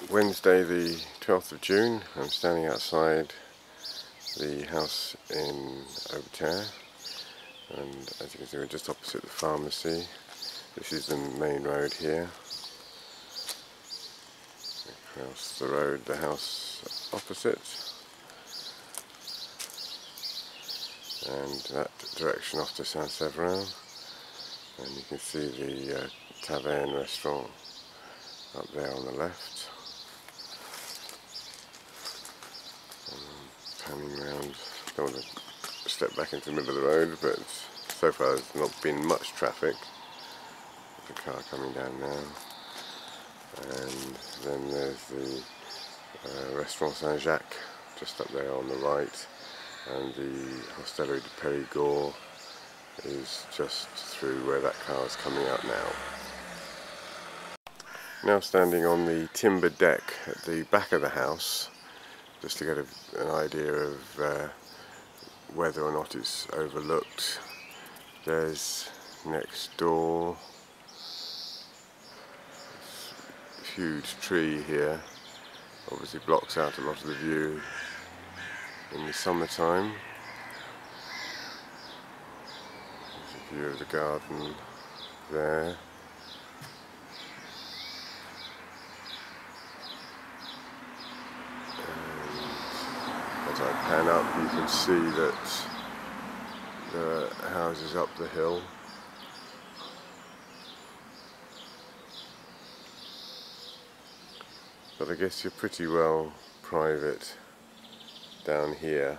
Wednesday the 12th of June. I'm standing outside the house in Aubeterre, and as you can see we're just opposite the pharmacy. This is the main road here. Across the road, the house opposite, and that direction off to Saint-Severin, and you can see the tavern restaurant up there on the left. Panning round, don't want to step back into the middle of the road, but so far there's not been much traffic. There's a car coming down now, and then there's the Restaurant Saint-Jacques just up there on the right, and the Hostelry de Périgord is just through where that car is coming out now. Now standing on the timber deck at the back of the house, just to get an idea of whether or not it's overlooked. There's next door this huge tree here, obviously blocks out a lot of the view in the summertime. There's a view of the garden there. As I pan up, you can see that the houses up the hill. But I guess you're pretty well private down here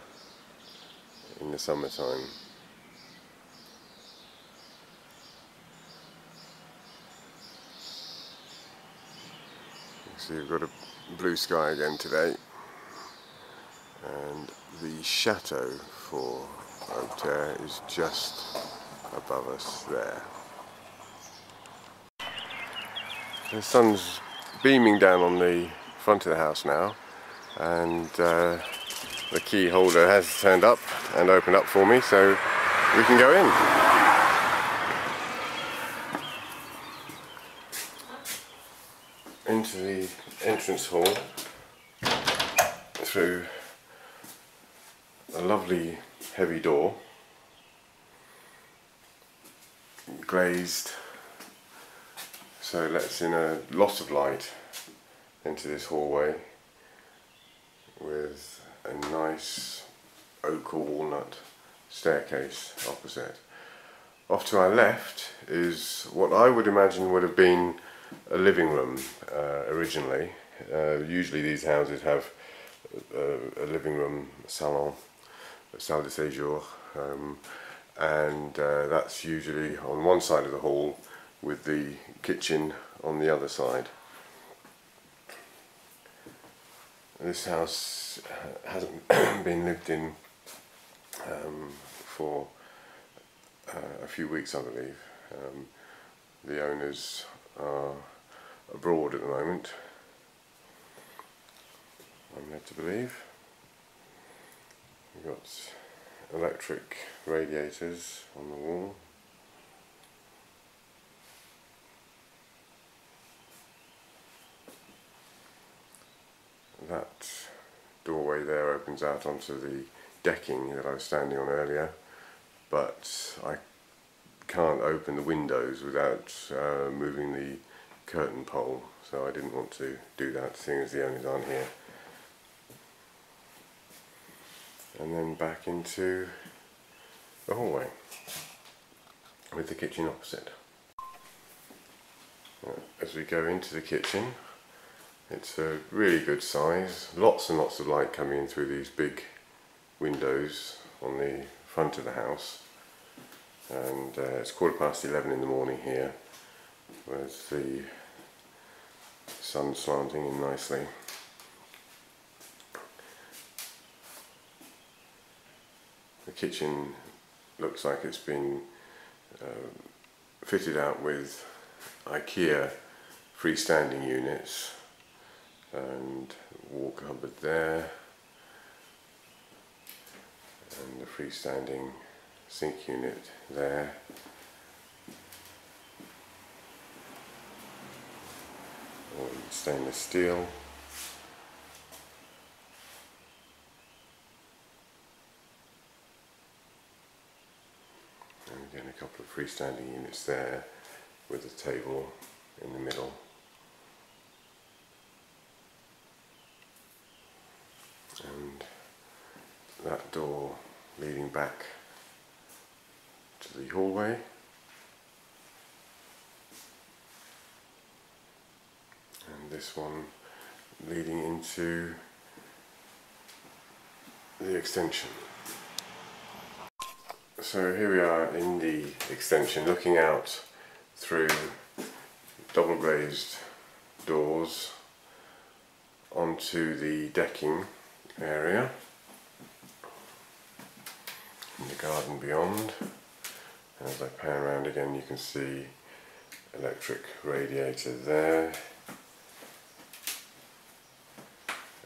in the summertime. So you've got a blue sky again today, and the chateau for Aubeterre is just above us there. The sun's beaming down on the front of the house now, and the key holder has turned up and opened up for me, so we can go in. Into the entrance hall through a lovely heavy door, glazed, so it lets in a lot of light into this hallway, with a nice oak or walnut staircase opposite. Off to our left is what I would imagine would have been a living room originally. Usually these houses have a living room, salon, salle de séjour, and that's usually on one side of the hall with the kitchen on the other side. This house hasn't been lived in for a few weeks, I believe. The owners are abroad at the moment, I'm led to believe. We've got electric radiators on the wall. That doorway there opens out onto the decking that I was standing on earlier, but I can't open the windows without moving the curtain pole, so I didn't want to do that, seeing as the owners aren't here. And then back into the hallway with the kitchen opposite. As we go into the kitchen, it's a really good size, lots and lots of light coming in through these big windows on the front of the house, and it's 11:15 in the morning here with the sun slanting in nicely. The kitchen looks like it's been fitted out with IKEA freestanding units, and wall cupboard there, and the freestanding sink unit there. Stainless steel. freestanding units there with a table in the middle. And that door leading back to the hallway. And this one leading into the extension. So here we are in the extension, looking out through double glazed doors onto the decking area and the garden beyond. And as I pan around again, you can see electric radiator there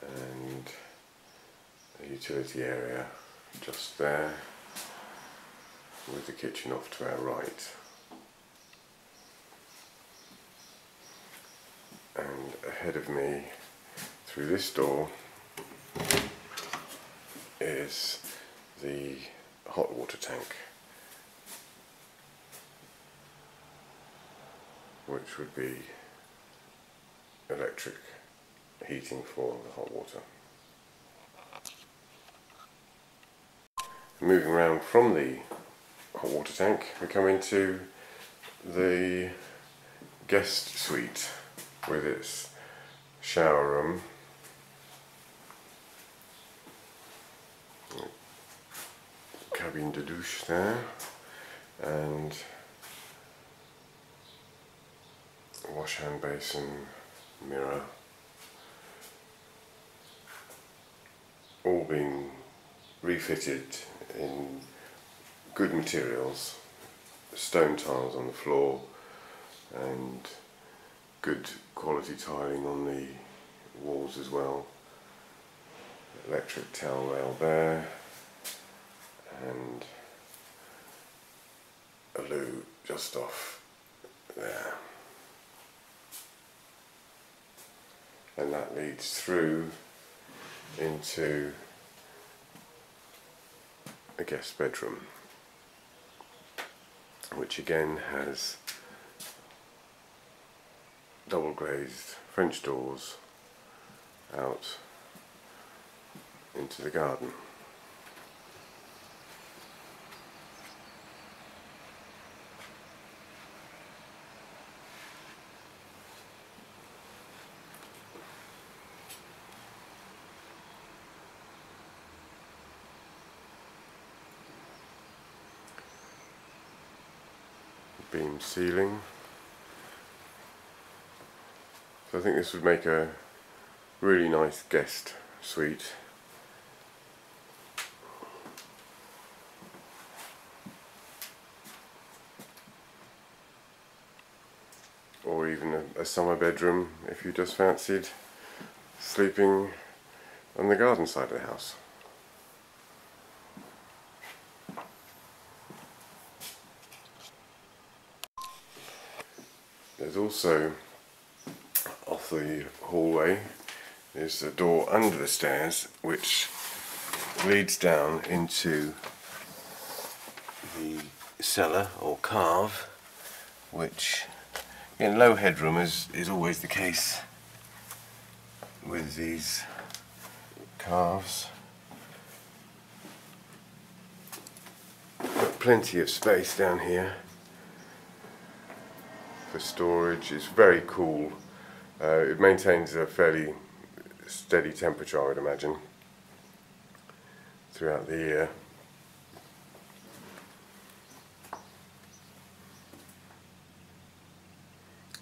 and a utility area just there, with the kitchen off to our right. And ahead of me, through this door, is the hot water tank, which would be electric heating for the hot water. Moving around from the hot water tank, we come into the guest suite with its shower room, cabine de douche there, and wash hand basin, mirror, all being refitted in good materials, stone tiles on the floor and good quality tiling on the walls as well. Electric towel rail there and a loo just off there. And that leads through into a guest bedroom, which again has double glazed French doors out into the garden. Beam ceiling. So I think this would make a really nice guest suite. Or even a summer bedroom if you just fancied sleeping on the garden side of the house. There's also, off the hallway, is a door under the stairs which leads down into the cellar or cave, which in low headroom is always the case with these caves. Got plenty of space down here for storage. It's very cool. It maintains a fairly steady temperature, I would imagine, throughout the year.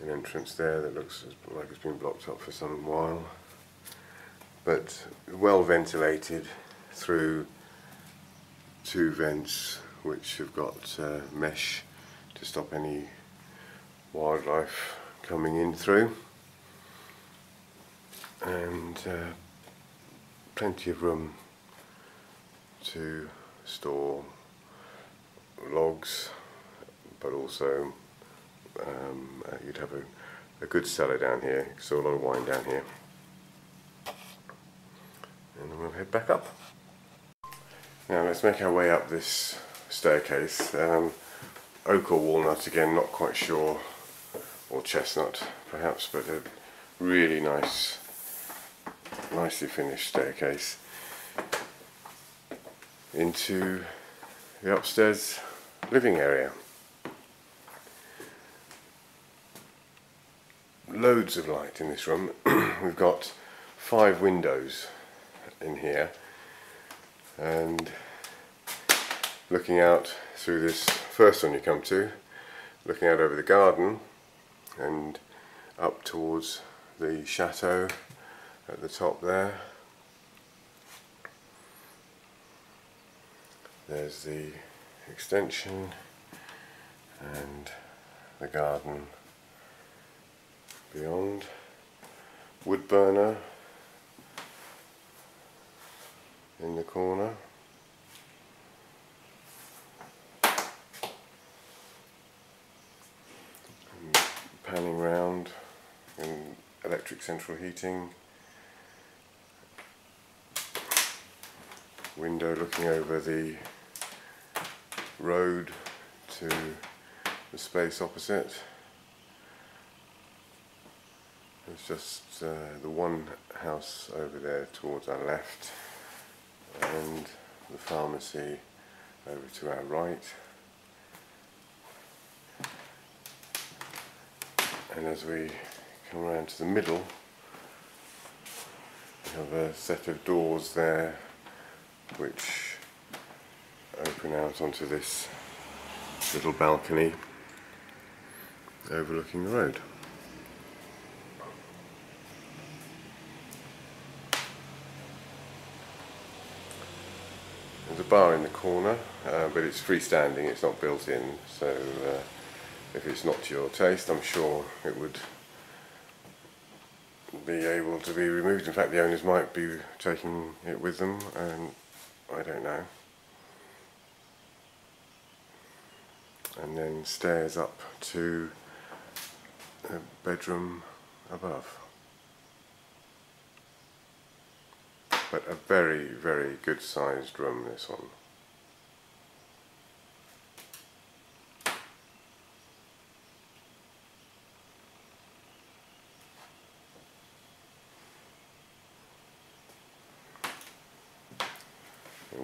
An entrance there that looks like it's been blocked up for some while, but well ventilated through two vents which have got mesh to stop any wildlife coming in through, and plenty of room to store logs, but also you'd have a good cellar down here, so a lot of wine down here. And then we'll head back up. Now let's make our way up this staircase. oak or walnut, again not quite sure, or chestnut perhaps, but a really nicely finished staircase into the upstairs living area. Loads of light in this room. We've got 5 windows in here, and looking out through this first one you come to, looking out over the garden and up towards the chateau at the top there. There's the extension and the garden beyond. Wood burner in the corner. And panning round in electric central heating. Window looking over the road to the space opposite. There's just the one house over there towards our left, and the pharmacy over to our right. And as we come around to the middle, we have a set of doors there which open out onto this little balcony overlooking the road. There's a bar in the corner, but it's freestanding, it's not built in, so if it's not to your taste, I'm sure it would be able to be removed. In fact, the owners might be taking it with them, and I don't know. And then stairs up to the bedroom above. But a very, very good sized room, this one.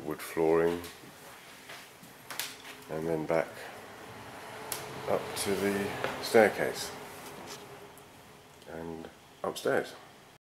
Wood flooring, and then back up to the staircase and upstairs.